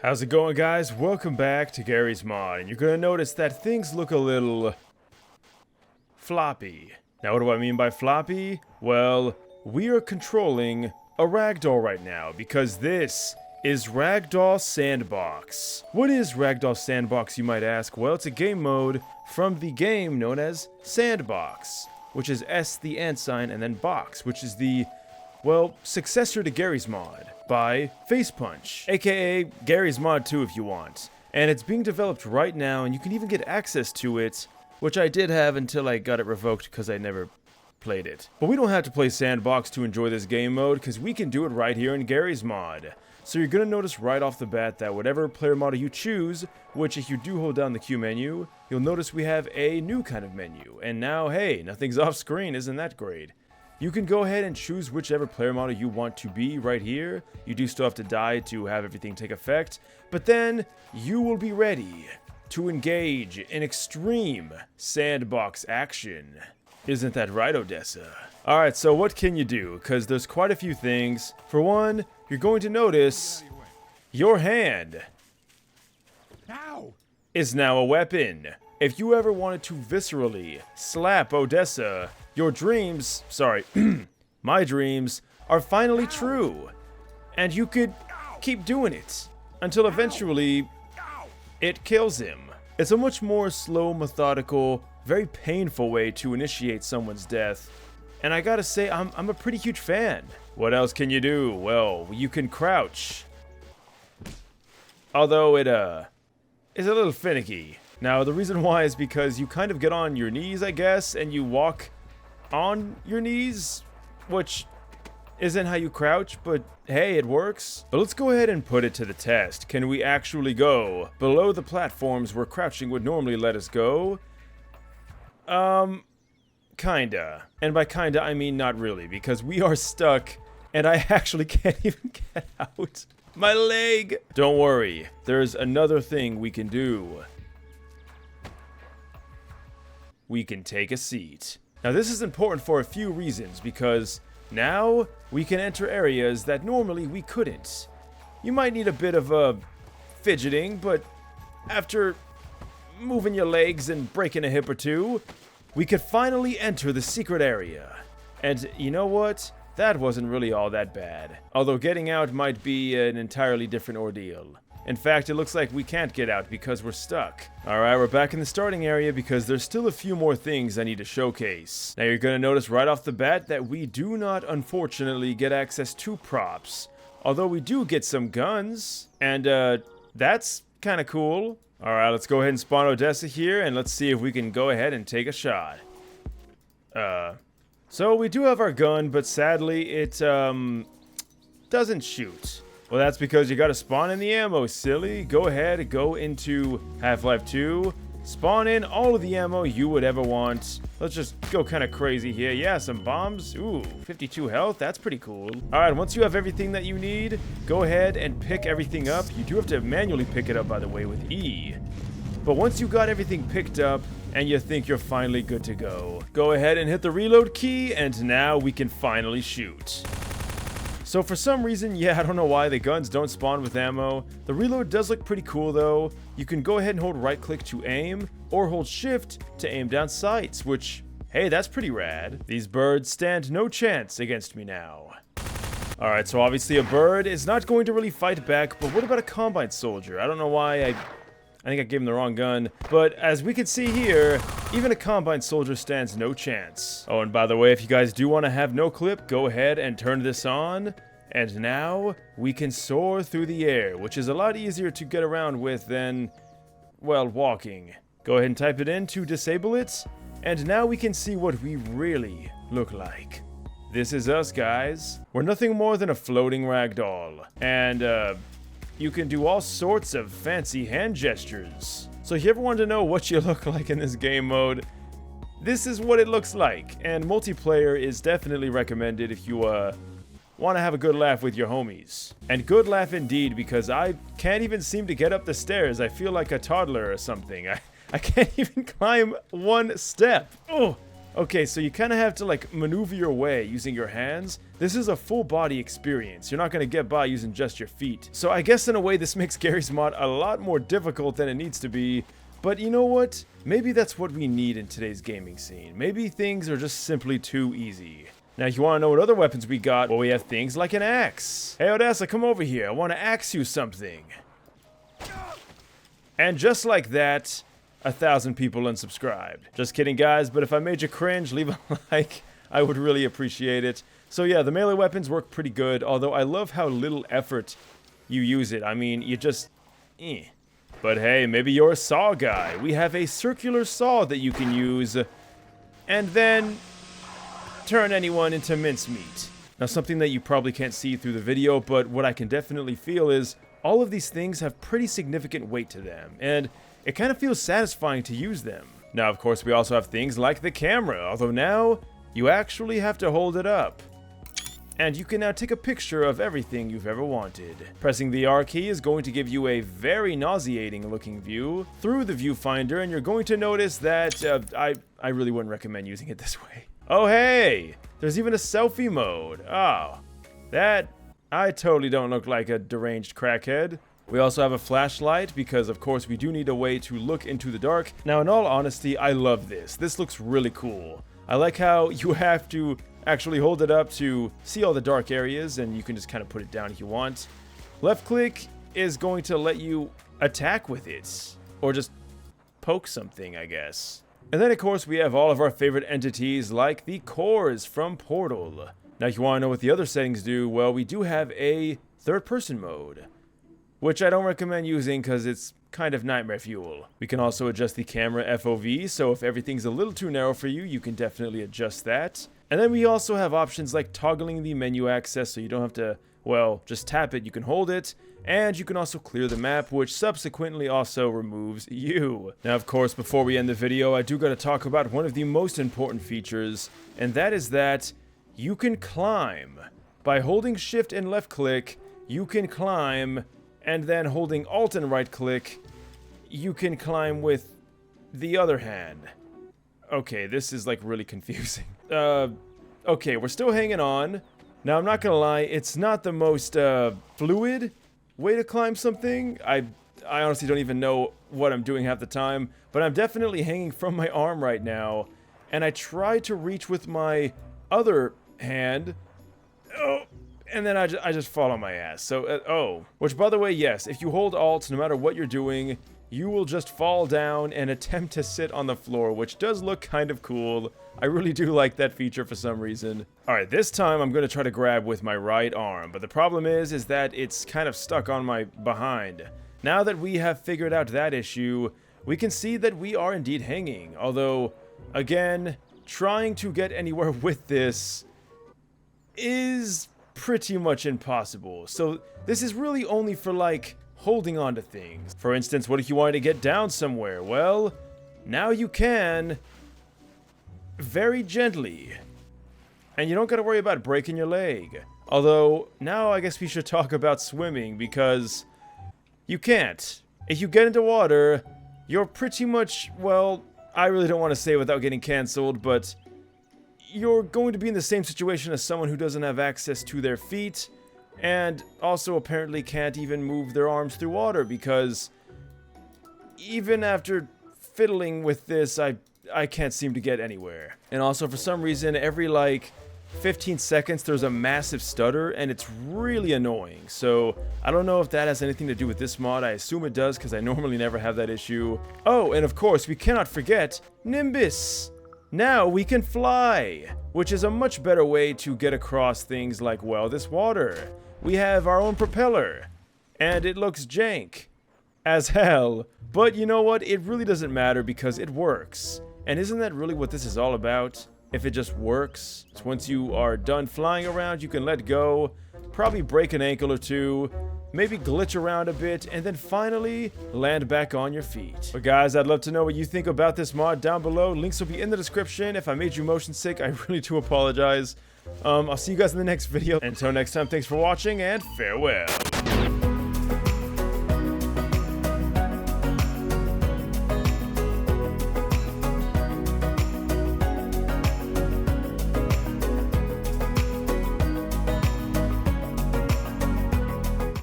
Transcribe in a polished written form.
How's it going, guys? Welcome back to Garry's Mod, and you're gonna notice that things look a little floppy. Now, what do I mean by floppy? Well, we are controlling a ragdoll right now because this is Ragdoll Sandbox. What is Ragdoll Sandbox, you might ask? Well, it's a game mode from the game known as Sandbox, which is S the ant sign and then box, which is the, well, successor to Garry's Mod by Face Punch, aka Garry's Mod 2 if you want. And it's being developed right now, and you can even get access to it, which I did have until I got it revoked because I never played it. But we don't have to play Sandbox to enjoy this game mode, because we can do it right here in Garry's Mod. So you're going to notice right off the bat that whatever player model you choose, which if you do hold down the Q menu, you'll notice we have a new kind of menu. And now, hey, nothing's off screen, isn't that great? You can go ahead and choose whichever player model you want to be right here. You do still have to die to have everything take effect, but then you will be ready to engage in extreme sandbox action. Isn't that right, Odessa? Alright, so what can you do? Because there's quite a few things. For one, you're going to notice your hand is now a weapon. If you ever wanted to viscerally slap Odessa, your dreams, my dreams, are finally true. And you could keep doing it until eventually it kills him. It's a much more slow, methodical, very painful way to initiate someone's death. And I gotta say, I'm a pretty huge fan. What else can you do? Well, you can crouch. Although it is a little finicky. Now, the reason why is because you kind of get on your knees, I guess, and you walk on your knees, which isn't how you crouch, but hey, it works. But let's go ahead and put it to the test. Can we actually go below the platforms where crouching would normally let us go? Kinda. And by kinda, I mean not really, because we are stuck, and I actually can't even get out. My leg! Don't worry, there's another thing we can do. We can take a seat. Now this is important for a few reasons, because now we can enter areas that normally we couldn't. You might need a bit of fidgeting, but after moving your legs and breaking a hip or two, we could finally enter the secret area. And you know what? That wasn't really all that bad. Although getting out might be an entirely different ordeal. In fact, it looks like we can't get out because we're stuck. Alright, we're back in the starting area because there's still a few more things I need to showcase. Now you're gonna notice right off the bat that we do not, unfortunately, get access to props. Although we do get some guns, and that's kinda cool. Alright, let's go ahead and spawn Odessa here, and let's see if we can go ahead and take a shot. So we do have our gun, but sadly it, doesn't shoot. Well, that's because you gotta spawn in the ammo, silly. Go ahead, go into Half-Life 2, spawn in all of the ammo you would ever want. Let's just go kind of crazy here. Yeah, some bombs. Ooh, 52 health, that's pretty cool. Alright, once you have everything that you need, go ahead and pick everything up. You do have to manually pick it up, by the way, with E. But once you got everything picked up, and you think you're finally good to go, go ahead and hit the reload key, and now we can finally shoot. So for some reason, yeah, I don't know why, the guns don't spawn with ammo. The reload does look pretty cool though. You can go ahead and hold right click to aim, or hold shift to aim down sights, which, hey, that's pretty rad. These birds stand no chance against me now. Alright, so obviously a bird is not going to really fight back, but what about a combine soldier? I don't know why I think I gave him the wrong gun, but as we can see here, even a combine soldier stands no chance. Oh, and by the way, if you guys do want to have no clip, go ahead and turn this on, and now we can soar through the air, which is a lot easier to get around with than, well, walking. Go ahead and type it in to disable it, and now we can see what we really look like. This is us, guys. We're nothing more than a floating ragdoll, and you can do all sorts of fancy hand gestures. So if you ever wanted to know what you look like in this game mode, this is what it looks like. And multiplayer is definitely recommended if you want to have a good laugh with your homies. And good laugh indeed, because I can't even seem to get up the stairs. I feel like a toddler or something. I can't even climb one step. Oh, Okay, so you kind of have to like maneuver your way using your hands. This is a full body experience. You're not going to get by using just your feet. So I guess in a way this makes Garry's mod a lot more difficult than it needs to be. But you know what? Maybe that's what we need in today's gaming scene. Maybe things are just simply too easy. Now, if you want to know what other weapons we got, well, we have things like an axe. Hey, Odessa, come over here. I want to axe you something. And just like that, 1,000 people unsubscribed. Just kidding, guys, but if I made you cringe, leave a like. I would really appreciate it. So yeah, the melee weapons work pretty good, although I love how little effort you use it. I mean, you just... But hey, maybe you're a saw guy. We have a circular saw that you can use, and then turn anyone into mincemeat. Now, something that you probably can't see through the video, but what I can definitely feel is all of these things have pretty significant weight to them, and it kind of feels satisfying to use them. Now, of course, we also have things like the camera, although now you actually have to hold it up. And you can now take a picture of everything you've ever wanted. Pressing the R key is going to give you a very nauseating looking view through the viewfinder, and you're going to notice that I really wouldn't recommend using it this way. Oh hey, there's even a selfie mode. Oh, I totally don't look like a deranged crackhead. We also have a flashlight because, of course, we do need a way to look into the dark. Now, in all honesty, I love this. This looks really cool. I like how you have to actually hold it up to see all the dark areas, and you can just kind of put it down if you want. Left click is going to let you attack with it, or just poke something, I guess. And then, of course, we have all of our favorite entities like the cores from Portal. Now, if you want to know what the other settings do, well, we do have a third-person mode, which I don't recommend using because it's kind of nightmare fuel. We can also adjust the camera FOV, so if everything's a little too narrow for you, you can definitely adjust that. And then we also have options like toggling the menu access, so you don't have to, well, just tap it, you can hold it, and you can also clear the map, which subsequently also removes you. Now, of course, before we end the video, I do gotta talk about one of the most important features, and that is that you can climb. By holding shift and left click, you can climb, and then holding alt and right click, you can climb with the other hand. Okay, this is like really confusing. Okay, we're still hanging on. Now, I'm not gonna lie, it's not the most fluid way to climb something. I honestly don't even know what I'm doing half the time, but I'm definitely hanging from my arm right now, and I try to reach with my other hand. Oh, and then I just fall on my ass. So, which, by the way, yes, if you hold alt, no matter what you're doing, you will just fall down and attempt to sit on the floor, which does look kind of cool. I really do like that feature for some reason. Alright, this time I'm going to try to grab with my right arm, but the problem is that it's kind of stuck on my behind. Now that we have figured out that issue, we can see that we are indeed hanging, although, again, trying to get anywhere with this is pretty much impossible. So this is really only for, like, holding on to things. For instance, what if you wanted to get down somewhere? Well, now you can very gently. And you don't gotta worry about breaking your leg. Although, now I guess we should talk about swimming, because you can't. If you get into water, you're pretty much, well, I really don't want to say without getting cancelled, but you're going to be in the same situation as someone who doesn't have access to their feet, and also apparently can't even move their arms through water, because even after fiddling with this, I can't seem to get anywhere. And also, for some reason, every like 15 seconds there's a massive stutter, and it's really annoying. So I don't know if that has anything to do with this mod. I assume it does, because I normally never have that issue. Oh, and of course, we cannot forget Nimbus. Now we can fly, which is a much better way to get across things like, well, this water. We have our own propeller, and it looks jank as hell, but you know what? It really doesn't matter because it works. And isn't that really what this is all about? If it just works, so once you are done flying around, you can let go, probably break an ankle or two, maybe glitch around a bit, and then finally land back on your feet. But guys, I'd love to know what you think about this mod down below. Links will be in the description. If I made you motion sick, I really do apologize. I'll see you guys in the next video. Until next time, thanks for watching, and farewell.